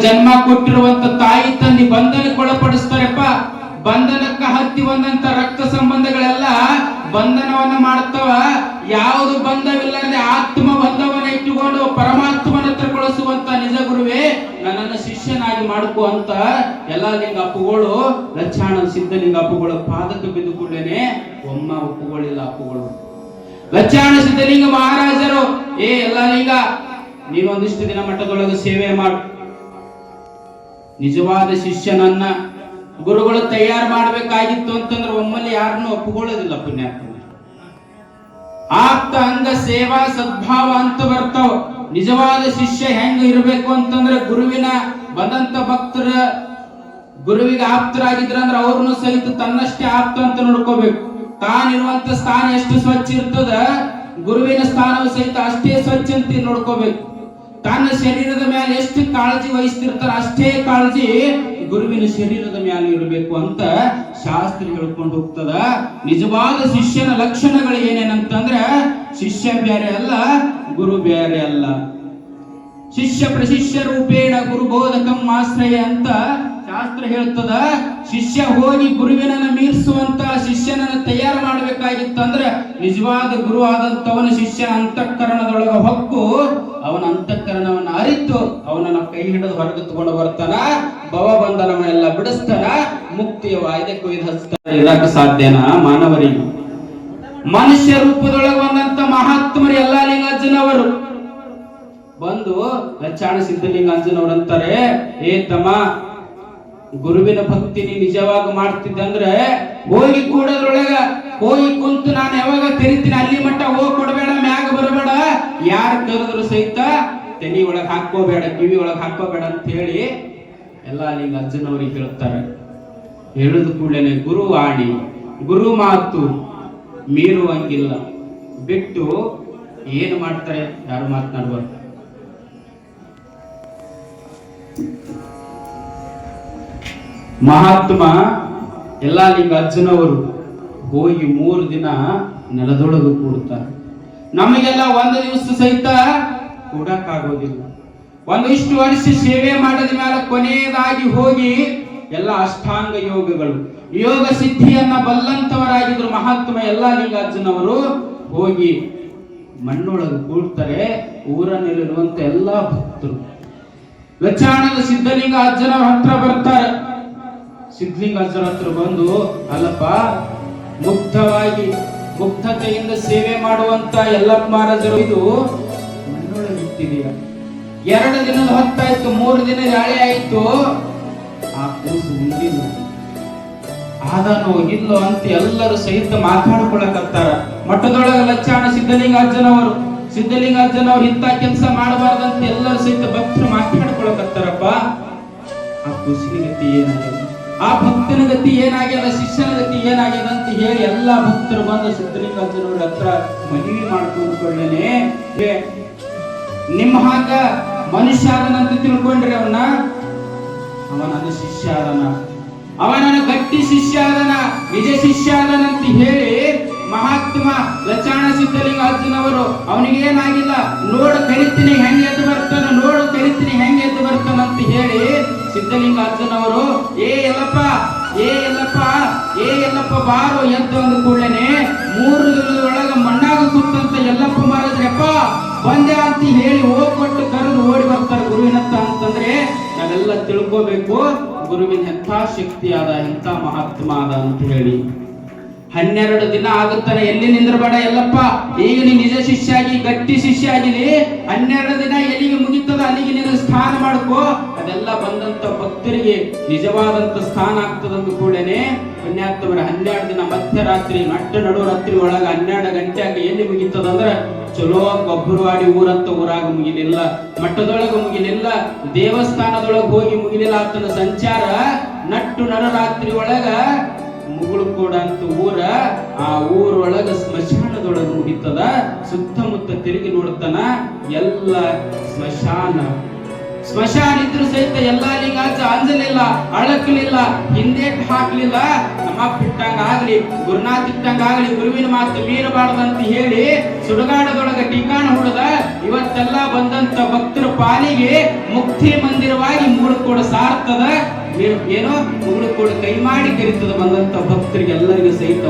ಜನ್ಮ ಕೊಟ್ಟಿರುವಂತ ತಾಯಿ ತಂದೆ ಬಂಧನಕ್ಕೊಳಪಡಿಸ್ತಾರಪ್ಪ. ಬಂಧನಕ್ಕ ಹತ್ತಿ ಬಂದಂತ ರಕ್ತ ಸಂಬಂಧಗಳೆಲ್ಲ ಬಂಧನವನ್ನ ಮಾಡ್ತಾವ. ಯಾವುದು ಬಂಧವಿಲ್ಲದೆ ಆತ್ಮ ಬಂಧವನ್ನ ಇಟ್ಟುಕೊಂಡು ಪರಮಾತ್ಮನ ಹತ್ರ ಕಳಿಸುವಂತ ನಿಜ ಗುರುವೇ ನನ್ನನ್ನು ಶಿಷ್ಯನಾಗಿ ಮಾಡ್ಕೋ ಅಂತ ಎಲ್ಲ ಲಿಂಗ ಅಪ್ಪುಗಳು ಲಚ್ಚಾಣ ಸಿದ್ಧಲಿಂಗ ಅಪ್ಪುಗಳ ಪಾದಕ್ಕೆ ಬಿದ್ದುಕೊಂಡೇನೆ ಒಮ್ಮ ಒಪ್ಪುಗಳಿಲ್ಲ ಅಪ್ಪುಗಳು. ಲಚ್ಚಾಣ ಸಿದ್ಧಲಿಂಗ ಮಹಾರಾಜರು ಎಲ್ಲ ಲಿಂಗ ನೀನು ಒಂದಿಷ್ಟು ದಿನ ಮಠದೊಳಗೆ ಸೇವೆ ಮಾಡು. ನಿಜವಾದ ಶಿಷ್ಯನನ್ನ ಗುರುಗಳು ತಯಾರು ಮಾಡ್ಬೇಕಾಗಿತ್ತು ಅಂತಂದ್ರೆ ಒಮ್ಮಲ್ಲಿ ಯಾರನ್ನು ಒಪ್ಪುಕೊಳ್ಳೋದಿಲ್ಲ ಪುಣ್ಯಾತ್ಮ. ಆಪ್ತ ಅಂಗ ಸೇವಾ ಸದ್ಭಾವ ಅಂತ ಬರ್ತಾವ. ನಿಜವಾದ ಶಿಷ್ಯ ಹೆಂಗ ಇರಬೇಕು ಅಂತಂದ್ರೆ ಗುರುವಿನ ಬಂದಂತ ಭಕ್ತರ ಗುರುವಿಗೆ ಆಪ್ತರಾಗಿದ್ರ ಅಂದ್ರೆ ಅವ್ರನ್ನು ಸಹಿತ ತನ್ನಷ್ಟೇ ಆಪ್ತ ಅಂತ ನೋಡ್ಕೋಬೇಕು. ತಾನಿರುವಂತ ಸ್ಥಾನ ಎಷ್ಟು ಸ್ವಚ್ಛ ಇರ್ತದ ಗುರುವಿನ ಸ್ಥಾನವು ಸಹಿತ ಅಷ್ಟೇ ಸ್ವಚ್ಛ ಅಂತ ನೋಡ್ಕೋಬೇಕು. ತನ್ನ ಶರೀರದ ಮೇಲೆ ಎಷ್ಟು ಕಾಳಜಿ ವಹಿಸ್ತಿರ್ತಾರ ಅಷ್ಟೇ ಕಾಳಜಿ ಗುರುವಿನ ಶರೀರದ ಮೇಲೆ ಇರಬೇಕು ಅಂತ ಶಾಸ್ತ್ರ ಹೇಳ್ಕೊಂಡು ಹೋಗ್ತದ. ನಿಜವಾದ ಶಿಷ್ಯನ ಲಕ್ಷಣಗಳು ಏನೇನಂತಂದ್ರೆ ಶಿಷ್ಯ ಬೇರೆ ಅಲ್ಲ, ಗುರು ಬೇರೆ ಅಲ್ಲ. ಶಿಷ್ಯ ಪ್ರಶಿಷ್ಯ ರೂಪೇಣ ಗುರು ಬೋಧಕಂ ಆಶ್ರಯ ಅಂತ ಶಾಸ್ತ್ರ ಹೇಳ್ತದ. ಶಿಷ್ಯ ಹೋಗಿ ಗುರುವಿನನ್ನ ಮೀರಿಸುವಂತ ಶಿಷ್ಯನನ್ನ ತಯಾರು ಮಾಡ್ಬೇಕಾಗಿತ್ತಂದ್ರೆ ನಿಜವಾದ ಗುರು ಆದಂತವನ ಶಿಷ್ಯನ ಅಂತಃಕರಣದೊಳಗ ಹೊಕ್ಕು ಅವನ ಅಂತಃಕರಣವನ್ನ ಅರಿತು ಅವನನ್ನ ಕೈ ಹಿಡಿದು ಹೊರಗೆ ತಗೊಂಡು ಬರ್ತಾನ. ಭವಬಂಧನವನ್ನೆಲ್ಲ ಬಿಡಿಸ್ತಾನ, ಮುಕ್ತಿಯ ವಾಯ್ದೆ ಕೊಯ್ದು ಹಚ್ತಾನ. ಇದಕ್ಕೆ ಸಾಧ್ಯನಾ ಮಾನವರಿಗೆ? ಮನುಷ್ಯ ರೂಪದೊಳಗೆ ಬಂದಂತ ಮಹಾತ್ಮರು ಎಲ್ಲ ಲಿಂಗಾರ್ಜುನವರು ಬಂದು ಲಚ್ಚಾಣ ಸಿದ್ಧಲಿಂಗ ಅಂಜನವ್ರು ಅಂತಾರೆ, ತಮ್ಮ ಗುರುವಿನ ಭಕ್ತಿ ನೀ ನಿಜವಾಗಿ ಮಾಡ್ತಿದ್ದಂದ್ರೆ ಹೋಗಿ ಕೂಡದ್ರೊಳಗ ಹೋಗಿ ಕುಂತು ನಾನು ಯಾವಾಗ ಕರಿತೀನಿ ಅಲ್ಲಿ ಮಟ್ಟ ಹೋಗಿ ಕೊಡಬೇಡ, ಮ್ಯಾಗ ಬರಬೇಡ, ಯಾರು ಕರೆದ್ರು ಸಹಿತ ತೆನಿ ಒಳಗೆ ಹಾಕೋಬೇಡ, ಕಿವಿ ಒಳಗೆ ಹಾಕೋಬೇಡ ಅಂತ ಹೇಳಿ ಎಲ್ಲ ಲಿಂಗ ಅಜ್ಜನವ್ರಿಗೆ ಹೇಳ್ತಾರೆ. ಹೇಳಿದ ಕೂಡಲೇ ಗುರು ವಾಣಿ ಗುರು ಮಾತು ಮೀರುವಂಗಿಲ್ಲ ಬಿಟ್ಟು ಏನು ಮಾಡ್ತಾರೆ ಯಾರು ಮಾತನಾಡುವರು. ಮಹಾತ್ಮ ಎಲ್ಲ ಲಿಂಗ ಅಜ್ಜನವರು ಹೋಗಿ 3 ದಿನ ನೆಲದೊಳಗೆ ಕೂಡ್ತಾರೆ. ನಮಗೆಲ್ಲ ಒಂದು ದಿವಸ ಸಹಿತ ಕೂಡಕ್ಕಾಗೋದಿಲ್ಲ. ಒಂದಿಷ್ಟು ವರ್ಷ ಸೇವೆ ಮಾಡಿದ ಮೇಲೆ ಕೊನೆಯದಾಗಿ ಹೋಗಿ ಎಲ್ಲ ಅಷ್ಟಾಂಗ ಯೋಗಗಳು ಯೋಗ ಸಿದ್ಧಿಯನ್ನ ಬಲ್ಲಂತವರಾಗಿದ್ರು ಮಹಾತ್ಮ ಎಲ್ಲ ಲಿಂಗ ಅಜ್ಜನವರು ಹೋಗಿ ಮಣ್ಣೊಳಗೆ ಕೂಡ್ತಾರೆ. ಊರಲ್ಲಿರುವಂತ ಎಲ್ಲಾ ಭಕ್ತರು ಲಚ್ಚಾಣದ ಸಿದ್ಧಲಿಂಗ ಅಜ್ಜನವ್ರ ಹತ್ರ ಬರ್ತಾರೆ. ಸಿದ್ಧಲಿಂಗ ಅಜ್ಜನ ಹತ್ರ ಬಂದು, ಅಲ್ಲಪ್ಪ ಮುಗ್ಧವಾಗಿ ಮುಗ್ಧತೆಯಿಂದ ಸೇವೆ ಮಾಡುವಂತ ಯಲ್ಲಪ್ಪ ಮಹಾರಾಜರು ಇದು ಮಣ್ಣೊಳಗೆ ಇಟ್ಟಿದೀಯ. 2 ದಿನದ ಹೊತ್ತಾಯ್ತು, 3 ದಿನ ಗಾಳಿ ಆಯ್ತು, ಆ ಕೂಸು ಮುಂದಿಲ್ಲ ಆದನೋ ಇಲ್ಲೋ ಅಂತ ಎಲ್ಲರೂ ಸಹಿತ ಮಾತಾಡ್ಕೊಳಕತ್ತಾರ. ಮಠದೊಳಗೆ ಲಚ್ಚಾಣ ಸಿದ್ಧಲಿಂಗ ಅಜ್ಜನವರು ಇಂಥ ಕೆಲಸ ಮಾಡಬಾರ್ದಂತ ಎಲ್ಲರೂ ಸಹಿತ ಭಕ್ತರು ಮಾತಾಡ್ಕೊಳಕತ್ತಾರಪ್ಪ. ಆ ಕೂಸಿನ ಗತಿ ಏನಾಗ್ಯದ, ಆ ಭಕ್ತನ ಗತಿ ಏನಾಗ್ಯದ, ಶಿಷ್ಯನ ಗತಿ ಏನಾಗ್ಯದ ಅಂತ ಹೇಳಿ ಎಲ್ಲಾ ಭಕ್ತರು ಬಂದು ಸಿದ್ಧಲಿಂಗ ಅಜ್ಜನವ್ರ ಹತ್ರ ಮನವಿ ಮಾಡ್ಕೊಂಡ್ಕೊಳ್ಳೇನೆ, ನಿಮ್ಮ ಹಾಗ ಮನುಷ್ಯ ಆದನಂತ ತಿಳ್ಕೊಂಡ್ರಿ ಅವನ ನನ್ನ ಶಿಷ್ಯ ಆದನ, ಅವನ ಗಟ್ಟಿ ಶಿಷ್ಯ ಆದನ, ನಿಜ ಶಿಷ್ಯ ಆದನಂತ ಹೇಳಿ ಮಹಾತ್ಮ ಲಚ್ಚಾಣ ಸಿದ್ಧಲಿಂಗ ಅಜ್ಜನವರು ಅವನಿಗೇನಾಗಿಲ್ಲ, ನೋಡು ಕರಿತೀನಿ ಹೆಂಗೆ ಎದ್ದು ಬರ್ತಾನ, ನೋಡು ಕರಿತೀನಿ ಹೆಂಗೆ ಎದ್ದು ಬರ್ತಾನ ಅಂತ ಹೇಳಿ ಸಿದ್ಧಲಿಂಗ ಅಜ್ಜನವರು ಎಲ್ಲಪ್ಪ ಬಾರೋ ಎದ್ದು ಅಂದ ಕೂಡಲೇ 3 ದಿನದೊಳಗ ಮಣ್ಣಾಗ ಕೂತಂತ ಯಲ್ಲಪ್ಪ ಮಹಾರಾಜರಪ್ಪ ಬಂದೆ ಅಂತ ಹೇಳಿ ಹೋಗ್ಕೊಟ್ಟು ಕರೆದು ಓಡಿ ಬರ್ತಾರೆ ಗುರುವಿನತ್ತ. ಅಂತಂದ್ರೆ ನಾವೆಲ್ಲ ತಿಳ್ಕೋಬೇಕು ಗುರುವಿನ ಎಂಥ ಶಕ್ತಿ ಆದ, ಎಂಥ ಮಹಾತ್ಮ ಆದ ಅಂತ ಹೇಳಿ. 12 ದಿನ ಆಗುತ್ತಾನೆ, ಎಲ್ಲಿ ನಿಂದ್ರಬೇಡ ಎಲ್ಲಪ್ಪ, ಈಗ ನೀ ನಿಜ ಶಿಷ್ಯ ಆಗಿ ಗಟ್ಟಿ ಶಿಷ್ಯ ಆಗಿಲಿ, 12 ದಿನ ಎಲ್ಲಿಗೆ ಮುಗಿತದ ಅಲ್ಲಿಗೆ ನೀನು ಸ್ಥಾನ ಮಾಡ್ಕೋ, ಅದೆಲ್ಲ ಬಂದಂತ ಭಕ್ತರಿಗೆ ನಿಜವಾದಂತ ಸ್ಥಾನ ಆಗ್ತದಂತ ಕೂಡಲೇ ಪುಣ್ಯಾತ್ಮರ 12 ದಿನ ಮಧ್ಯರಾತ್ರಿ ನಡುರಾತ್ರಿ ಒಳಗ 12 ಗಂಟೆಯಾಗ ಎಲ್ಲಿ ಮುಗಿತದಂದ್ರೆ ಚಲೋ ಗೊಬ್ಬರವಾಡಿ ಊರಂತ ಊರಾಗ ಮುಗಿಲಿಲ್ಲ, ಮಠದೊಳಗ ಮುಗಿಲಿಲ್ಲ, ದೇವಸ್ಥಾನದೊಳಗೆ ಹೋಗಿ ಮುಗಿಲಿಲ್ಲ. ಆತನ ಸಂಚಾರ ನಡುರಾತ್ರಿ ಒಳಗ ಮುಗುಳುಕೋಡ ಅಂತ ಊರ, ಆ ಊರೊಳಗ ಸ್ಮಶಾನದೊಳಗ ಮುಗಿತದ. ಸುತ್ತಮುತ್ತ ತಿರುಗಿ ನೋಡ್ತಾನ, ಎಲ್ಲ ಸ್ಮಶಾನ ಇದ್ರು ಸಹಿತ ಎಲ್ಲಾ ಲಿಂಗಾಜ ಅಂಜಲಿಲ್ಲ, ಅಳಕಲಿಲ್ಲ, ಹಿಂದೇಟ್ ಹಾಕ್ಲಿಲ್ಲ. ನಮ್ಮ ಬಿಟ್ಟಂಗ ಆಗ್ಲಿ, ಗುರುನಾಥ್ ಇಟ್ಟಂಗ ಆಗ್ಲಿ, ಗುರುವಿನ ಮಾತು ಮೀರಬಾರ್ದಂತ ಹೇಳಿ ಸುಡುಗಾಡದೊಳಗ ಟೀಕಾಣ ಹುಡದ ಇವತ್ತೆಲ್ಲ ಬಂದಂತ ಭಕ್ತರ ಪಾಲಿಗೆ ಮುಕ್ತಿ ಮಂದಿರವಾಗಿ ಉಗುಳು ಕೂಡ ಸಾರ್ತದ, ಏನೋ ಉಗುಳು ಕೂಡ ಕೈ ಮಾಡಿ ಕರಿತದ ಬಂದಂತ ಭಕ್ತರಿಗೆ ಎಲ್ಲರಿಗೂ ಸಹಿತ